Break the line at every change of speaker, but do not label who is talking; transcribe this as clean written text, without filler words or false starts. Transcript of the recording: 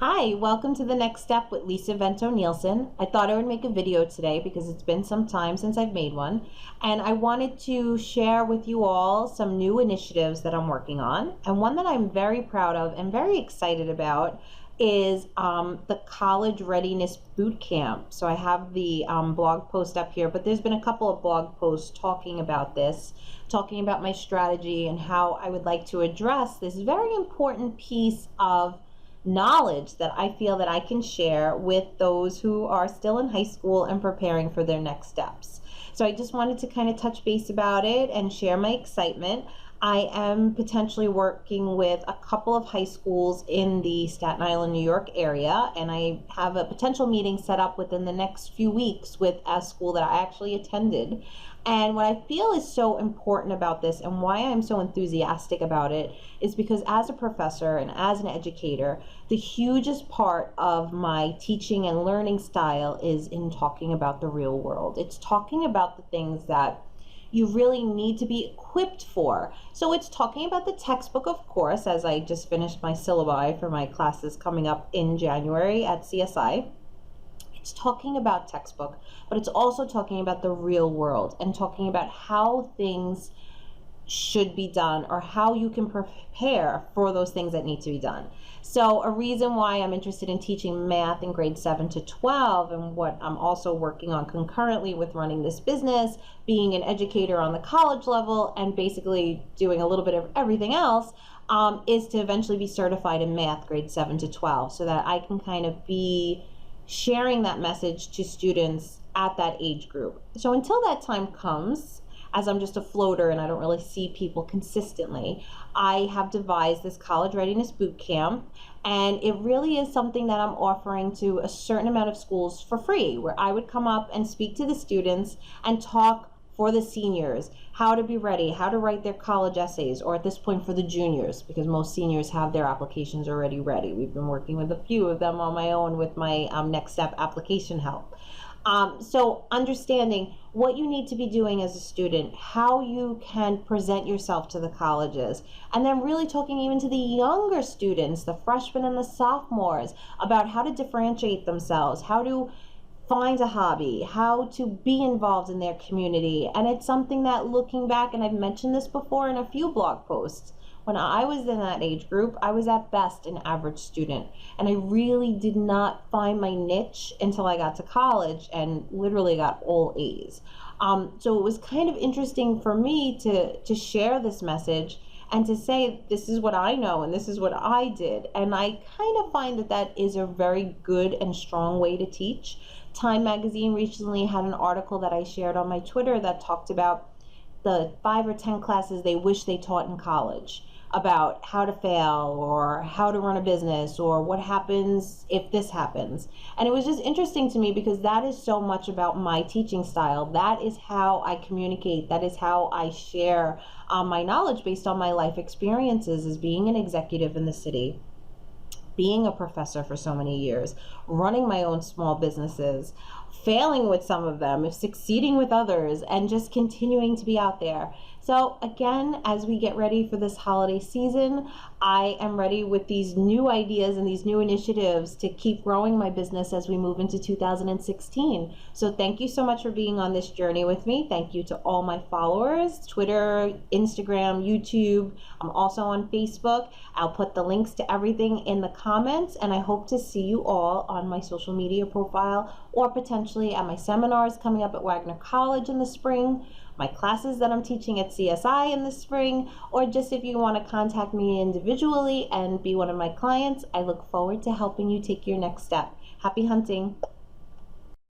Hi, welcome to the next step with Lisa Vento Nielsen. I thought I would make a video today because it's been some time since I've made one, and I wanted to share with you all some new initiatives that I'm working on. And one that I'm very proud of and very excited about is the College Readiness Boot Camp. So I have the blog post up here, but there's been a couple of blog posts talking about this, talking about my strategy and how I would like to address this very important piece of knowledge that I feel that I can share with those who are still in high school and preparing for their next steps. So I just wanted to kind of touch base about it and share my excitement. I am potentially working with a couple of high schools in the Staten Island, New York area, and I have a potential meeting set up within the next few weeks with a school that I actually attended. And what I feel is so important about this and why I'm so enthusiastic about it is because as a professor and as an educator, the hugest part of my teaching and learning style is in talking about the real world. It's talking about the things that you really need to be equipped for. So it's talking about the textbook, of course, as I just finished my syllabi for my classes coming up in January at CSI. It's talking about textbook, but it's also talking about the real world and talking about how things should be done or how you can prepare for those things that need to be done. So a reason why I'm interested in teaching math in grade 7 to 12 and what I'm also working on concurrently with running this business, being an educator on the college level and basically doing a little bit of everything else, is to eventually be certified in math grade 7 to 12 so that I can kind of be sharing that message to students at that age group. So until that time comes, as I'm just a floater and I don't really see people consistently, I have devised this College Readiness Boot Camp, and it really is something that I'm offering to a certain amount of schools for free, where I would come up and speak to the students and talk for the seniors, how to be ready, how to write their college essays, or at this point for the juniors, because most seniors have their applications already ready. We've been working with a few of them on my own with my next step application help. So understanding what you need to be doing as a student, how you can present yourself to the colleges, and then really talking even to the younger students, the freshmen and the sophomores, about how to differentiate themselves, how to find a hobby, how to be involved in their community. And it's something that, looking back, and I've mentioned this before in a few blog posts, when I was in that age group, I was at best an average student. And I really did not find my niche until I got to college and literally got all A's. So it was kind of interesting for me to share this message and to say, this is what I know and this is what I did. And I kind of find that that is a very good and strong way to teach. Time Magazine recently had an article that I shared on my Twitter that talked about the 5 or 10 classes they wish they taught in college, about how to fail or how to run a business or what happens if this happens. And it was just interesting to me because that is so much about my teaching style. That is how I communicate. That is how I share my knowledge based on my life experiences as being an executive in the city, being a professor for so many years, running my own small businesses, failing with some of them, succeeding with others, and just continuing to be out there. So again, as we get ready for this holiday season, I am ready with these new ideas and these new initiatives to keep growing my business as we move into 2016. So thank you so much for being on this journey with me. Thank you to all my followers, Twitter, Instagram, YouTube. I'm also on Facebook. I'll put the links to everything in the comments, and I hope to see you all on my social media profile or potentially at my seminars coming up at Wagner College in the spring, my classes that I'm teaching at CSI in the spring, or just if you want to contact me individually and be one of my clients. I look forward to helping you take your next step. Happy hunting.